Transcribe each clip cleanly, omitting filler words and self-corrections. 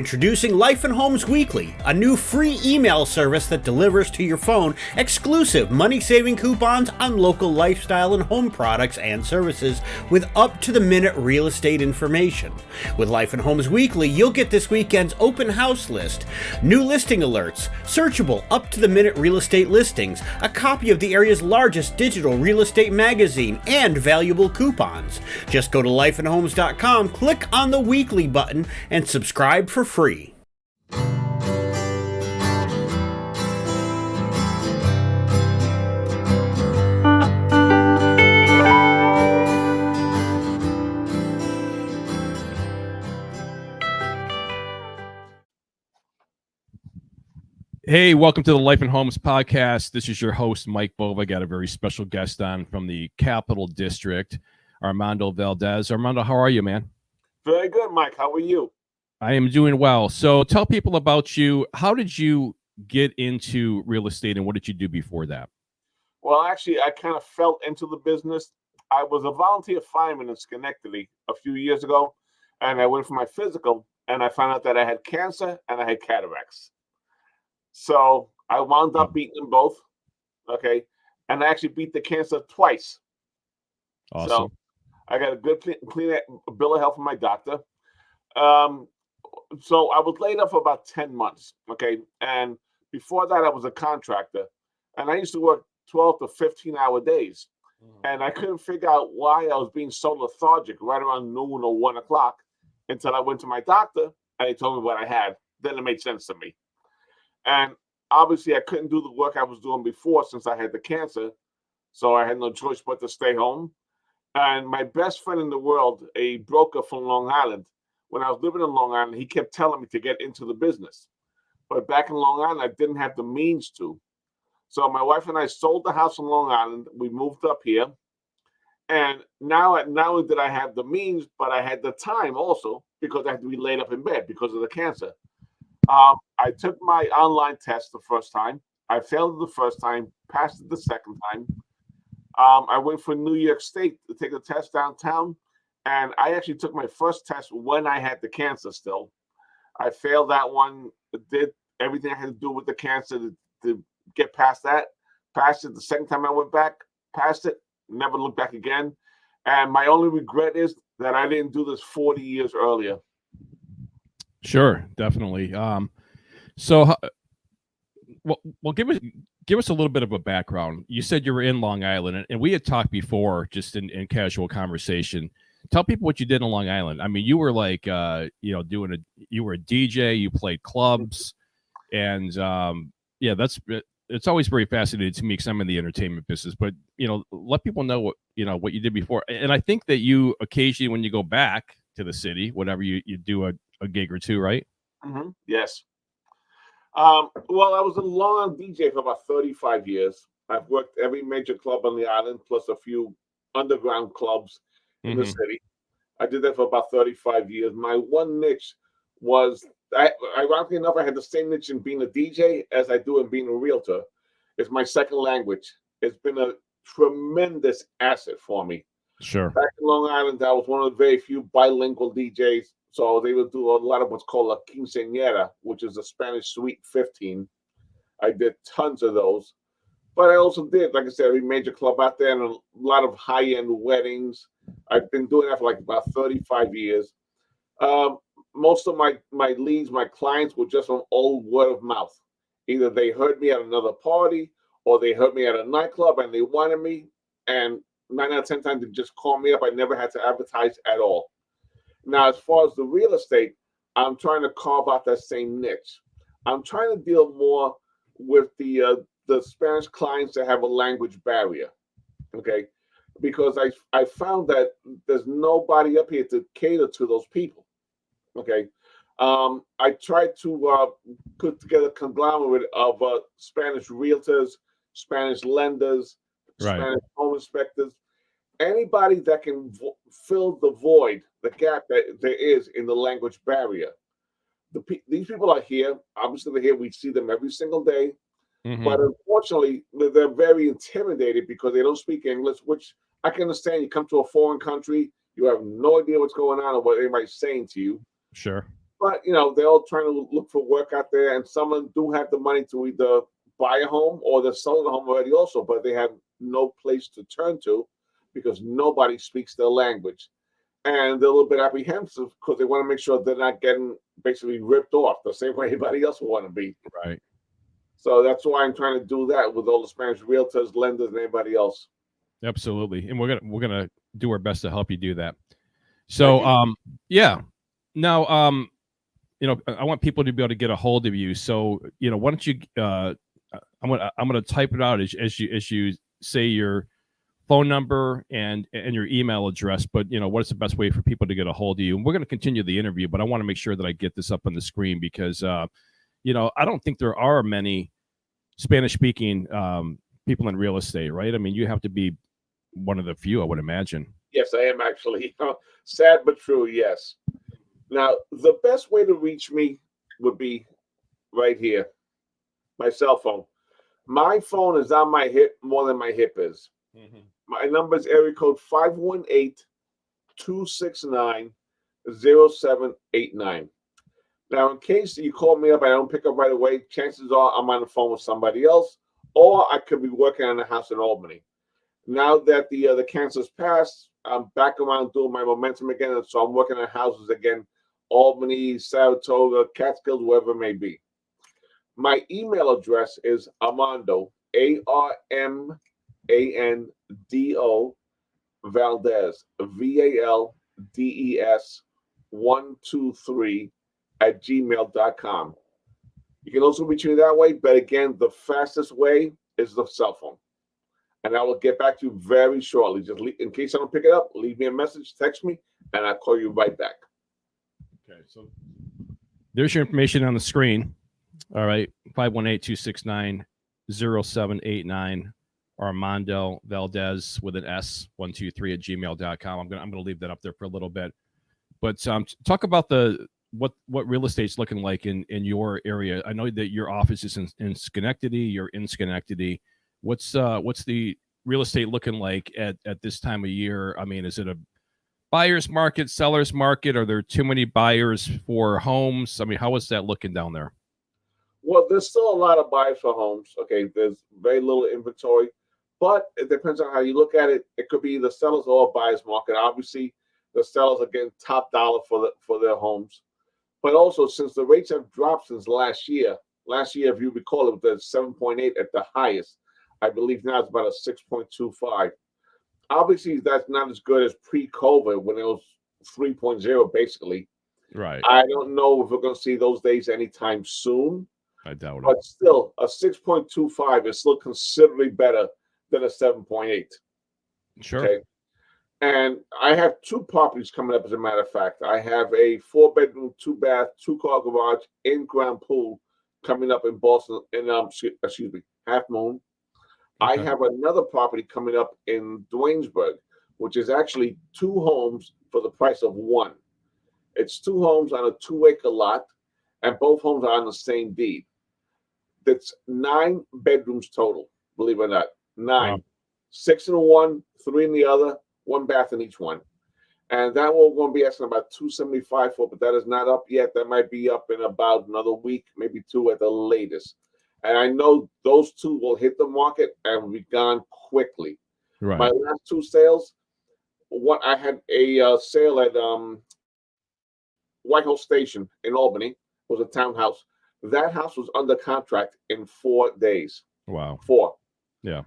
Introducing Life and Homes Weekly, a new free email service that delivers to your phone exclusive money-saving coupons on local lifestyle and home products and services with up-to-the-minute real estate information. With Life and Homes Weekly, you'll get this weekend's open house list, new listing alerts, searchable up-to-the-minute real estate listings, a copy of the area's largest digital real estate magazine, and valuable coupons. Just go to lifeandhomes.com, click on the weekly button, and subscribe for free. Hey, welcome to the Life and Homes podcast. This is your host, Mike Bova. Got a very special guest on from the Capital District, Armando Valdes. Armando, how are you, man? Very good, Mike. How are you? I am doing well. So tell people about you. How did you get into real estate and what did you do before that? Well, actually, I kind of fell into the business. I was a volunteer fireman in Schenectady a few years ago, and I went for my physical, and I found out that I had cancer and I had cataracts. So I wound up beating them both, okay? And I actually beat the cancer twice. Awesome. So I got a good clean bill of health from my doctor. So I was laid off for about 10 months, okay? And before that, I was a contractor. And I used to work 12 to 15-hour days. And I couldn't figure out why I was being so lethargic right around noon or 1 o'clock until I went to my doctor and he told me what I had. Then it made sense to me. And obviously, I couldn't do the work I was doing before since I had the cancer. So I had no choice but to stay home. And my best friend in the world, a broker from Long Island, when I was living in Long Island, he kept telling me to get into the business. But back in Long Island, I didn't have the means to. So my wife and I sold the house in Long Island. We moved up here. And now, not only did I have the means, but I had the time also because I had to be laid up in bed because of the cancer. I took my online test the first time. I failed it the first time, passed it the second time. I went for New York State to take the test downtown. And I actually took my first test when I had the cancer still. I failed that one, did everything I had to do with the cancer to get past that. Passed it the second time I went back, passed it, never looked back again. And my only regret is that I didn't do this 40 years earlier. Sure, definitely. So give us a little bit of a background. You said you were in Long Island, and we had talked before, just in casual conversation. Tell people what you did in Long Island. I mean, you were like, you were a DJ, you played clubs, and it's always very fascinating to me because I'm in the entertainment business. But let people know what you did before. And I think that you occasionally, when you go back to the city, whatever you do a gig or two, right? Mm-hmm. Yes. Well, I was a Long Island DJ for about 35 years. I've worked every major club on the island, plus a few underground clubs in the city. I did that for about 35 years. My one niche was, ironically enough, I had the same niche in being a DJ as I do in being a realtor. It's my second language. It's been a tremendous asset for me. Sure. Back in Long Island, I was one of the very few bilingual DJs. So I was able to do a lot of what's called a quinceañera, which is a Spanish Sweet 15. I did tons of those. But I also did, like I said, every major club out there and a lot of high-end weddings. I've been doing that for like about 35 years. Most of my leads, my clients were just from old word of mouth. Either they heard me at another party or they heard me at a nightclub and they wanted me. And 9 out of 10 times they just called me up. I never had to advertise at all. Now, as far as the real estate, I'm trying to carve out that same niche. I'm trying to deal more with the Spanish clients that have a language barrier, okay? Because I found that there's nobody up here to cater to those people, okay? I tried to put together a conglomerate of Spanish realtors, Spanish lenders, right, Spanish home inspectors, anybody that can fill the void, the gap that there is in the language barrier. These people are here. Obviously, they're here. We see them every single day. Mm-hmm. But unfortunately, they're very intimidated because they don't speak English, which I can understand. You come to a foreign country, you have no idea what's going on or what anybody's saying to you. Sure. But they're all trying to look for work out there, and some of them do have the money to either buy a home or they're selling a home already also, but they have no place to turn to because nobody speaks their language. And they're a little bit apprehensive because they want to make sure they're not getting basically ripped off the same way anybody else will want to be. Right. So that's why I'm trying to do that with all the Spanish realtors, lenders, and anybody else. Absolutely. And we're gonna do our best to help you do that. So yeah. Now I want people to be able to get a hold of you. So, why don't you I'm gonna type it out as you say your phone number and your email address, but what is the best way for people to get a hold of you? And we're going to continue the interview, but I want to make sure that I get this up on the screen because I don't think there are many Spanish speaking people in real estate, right? I mean, you have to be one of the few, I would imagine. Yes, I am actually. Sad but true, yes. Now, the best way to reach me would be right here, my cell phone. My phone is on my hip more than my hip is. Mm-hmm. My number is area code 518-269-0789. Now, in case you call me up and I don't pick up right away, chances are I'm on the phone with somebody else, or I could be working on a house in Albany. Now that the cancer's passed, I'm back around doing my momentum again, and so I'm working on houses again, Albany, Saratoga, Catskills, wherever it may be. My email address is Armando, ARMANDO, Valdes, VALDES 123 @gmail.com. You can also reach me that way, but again, the fastest way is the cell phone. And I will get back to you very shortly. Just in case I don't pick it up, leave me a message, text me, and I'll call you right back. Okay, so there's your information on the screen. All right, 518-269-0789. Armando Valdes with an S 123 @gmail.com. I'm gonna leave that up there for a little bit. But talk about what real estate's looking like in your area. I know that your office is in Schenectady. You're in Schenectady. What's the real estate looking like at this time of year? I mean, is it a buyer's market, seller's market? Are there too many buyers for homes? I mean, how is that looking down there? Well, there's still a lot of buyers for homes. Okay, there's very little inventory, but it depends on how you look at it. It could be the sellers or buyer's market. Obviously, the sellers are getting top dollar for their homes. But also, since the rates have dropped since last year, if you recall, it was at 7.8 at the highest. I believe now it's about a 6.25. Obviously, that's not as good as pre-COVID when it was 3.0, basically. Right. I don't know if we're going to see those days anytime soon. I doubt it. But still, a 6.25 is still considerably better than a 7.8. Sure. Okay. And I have two properties coming up, as a matter of fact. I have a 4-bedroom, 2-bath, 2-car garage, in-ground pool coming up in Boston, Half Moon. Okay. I have another property coming up in Duanesburg, which is actually 2 homes for the price of 1. It's 2 homes on a 2-acre lot, and both homes are on the same deed. That's 9 bedrooms total, believe it or not. 9. Wow. 6 in one, 3 in the other, 1 bath in each one. And that one we're going to be asking about $275 for, but that is not up yet. That might be up in about another week, maybe 2 at the latest. And I know those 2 will hit the market and will be gone quickly. Right. My last 2 sales, I had a sale at Whitehall Station in Albany. It was a townhouse. That house was under contract in 4 days. Wow. 4. Yeah.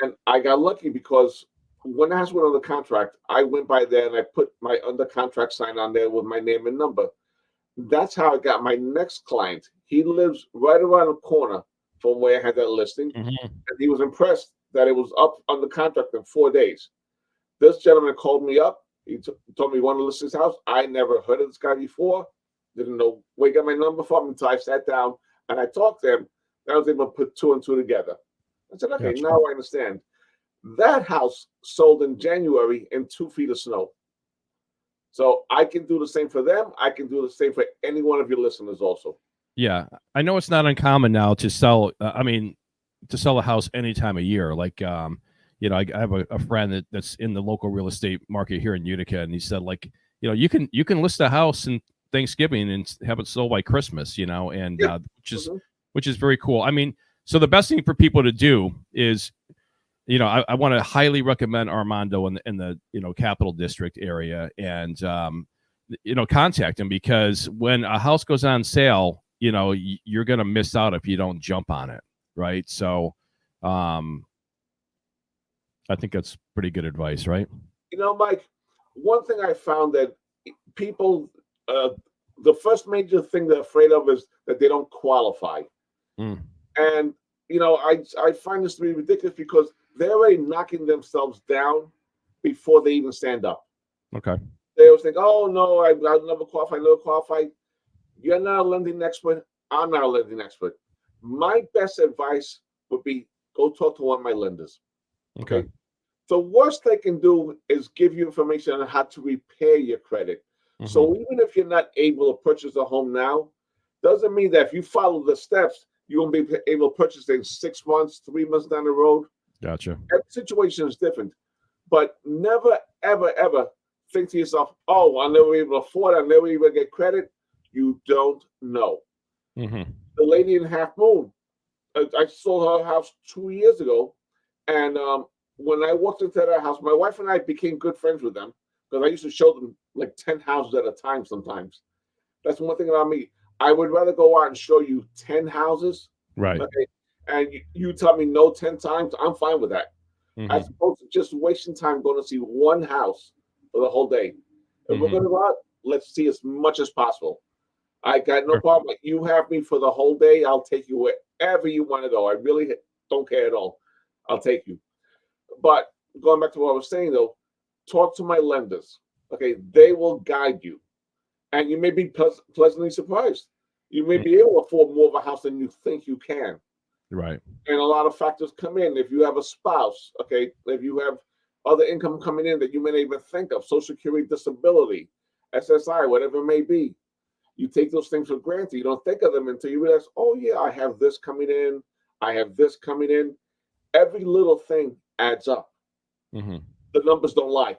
And I got lucky because when the house went under contract, I went by there and I put my under contract sign on there with my name and number. That's how I got my next client. He lives right around the corner from where I had that listing. Mm-hmm. And he was impressed that it was up under contract in 4 days. This gentleman called me up. He told me he wanted to list his house. I never heard of this guy before. Didn't know where he got my number from until I sat down and I talked to him. I was able to put 2 and 2 together. I said, okay, now I understand. That house sold in January in 2 feet of snow. So I can do the same for them. I can do the same for any one of your listeners also. Yeah. I know it's not uncommon now to sell, to sell a house any time of year. Like, I have a friend that's in the local real estate market here in Utica, and he said, like, you can list a house in Thanksgiving and have it sold by Christmas, and Yeah. which is very cool. I mean, so the best thing for people to do is, I want to highly recommend Armando in the Capital District area, and contact him, because when a house goes on sale, you're going to miss out if you don't jump on it, right? So, I think that's pretty good advice, right? Mike, one thing I found that people, the first major thing they're afraid of is that they don't qualify. Mm. And, I find this to be ridiculous because they're already knocking themselves down before they even stand up. Okay. They always think, oh, no, I'll never qualify. You're not a lending expert. I'm not a lending expert. My best advice would be go talk to one of my lenders. Okay. The worst they can do is give you information on how to repair your credit. Mm-hmm. So even if you're not able to purchase a home now, doesn't mean that if you follow the steps, you won't be able to purchase it in 6 months, 3 months down the road. Gotcha. Every situation is different. But never, ever, ever think to yourself, oh, I'll never be able to afford it. I'll never be able to get credit. You don't know. Mm-hmm. The lady in Half Moon, I sold her house 2 years ago. And when I walked into that house, my wife and I became good friends with them because I used to show them like 10 houses at a time sometimes. That's one thing about me. I would rather go out and show you 10 houses. Right. Okay, and you tell me no 10 times, I'm fine with that. Mm-hmm. As opposed to just wasting time going to see one house for the whole day. If we're going to go out, let's see as much as possible. I got no problem. You have me for the whole day. I'll take you wherever you want to go. I really don't care at all. I'll take you. But going back to what I was saying, though, talk to my lenders. Okay, they will guide you. And you may be pleasantly surprised. You may be able to afford more of a house than you think you can. Right. And a lot of factors come in. If you have a spouse, okay, if you have other income coming in that you may not even think of, Social Security, disability, SSI, whatever it may be, you take those things for granted. You don't think of them until you realize, oh, yeah, I have this coming in. I have this coming in. Every little thing adds up. Mm-hmm. The numbers don't lie.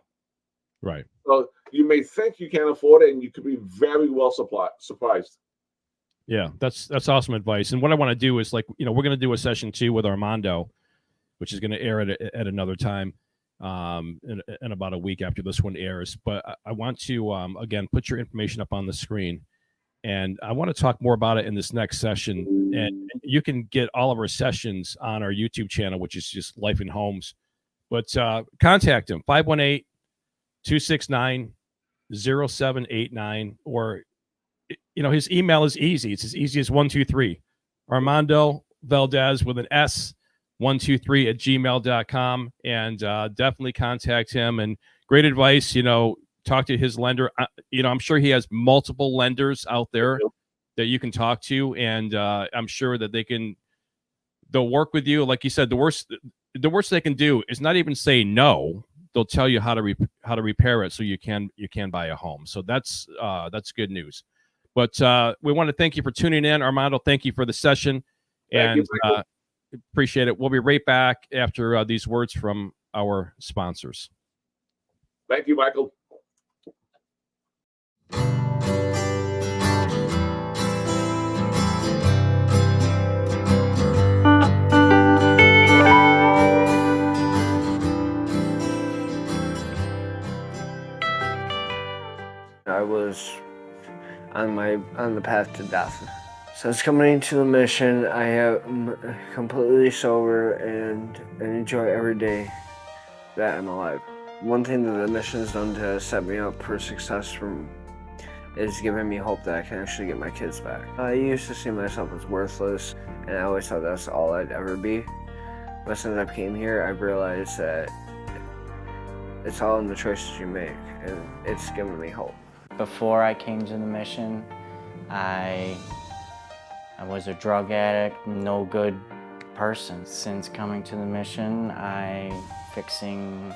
Right. So you may think you can't afford it, and you could be very well surprised. Yeah, that's awesome advice. And what I want to do is, we're going to do a session 2 with Armando, which is going to air at another time, in about a week after this one airs. But I want to, again, put your information up on the screen. And I want to talk more about it in this next session. And you can get all of our sessions on our YouTube channel, which is just Life in Homes. But contact him, 518-269-0789, or his email is easy. It's as easy as 123 Armando Valdes with an S 123@gmail.com, and definitely contact him. And great advice. Talk to his lender. I'm sure he has multiple lenders out there that you can talk to, and I'm sure that they'll work with you. Like you said, the worst they can do is not even say no. They'll tell you how to repair it so you can buy a home. So that's good news. But we want to thank you for tuning in, Armando. Thank you for the session, and appreciate it. We'll be right back after these words from our sponsors. Thank you, Michael. I was on the path to death. Since coming into the mission, I am completely sober and enjoy every day that I'm alive. One thing that the mission has done to set me up for success is giving me hope that I can actually get my kids back. I used to see myself as worthless, and I always thought that's all I'd ever be. But since I came here, I've realized that it's all in the choices you make, and it's given me hope. Before I came to the mission, I was a drug addict, no good person. Since coming to the mission, I'm fixing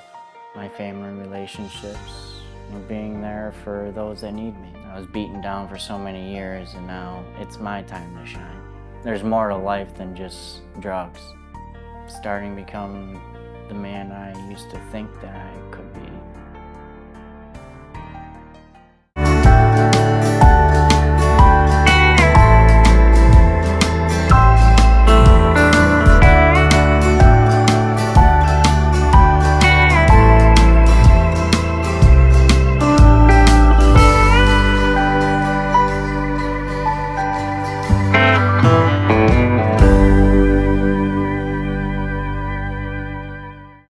my family relationships and being there for those that need me. I was beaten down for so many years, and now it's my time to shine. There's more to life than just drugs. Starting to become the man I used to think that I could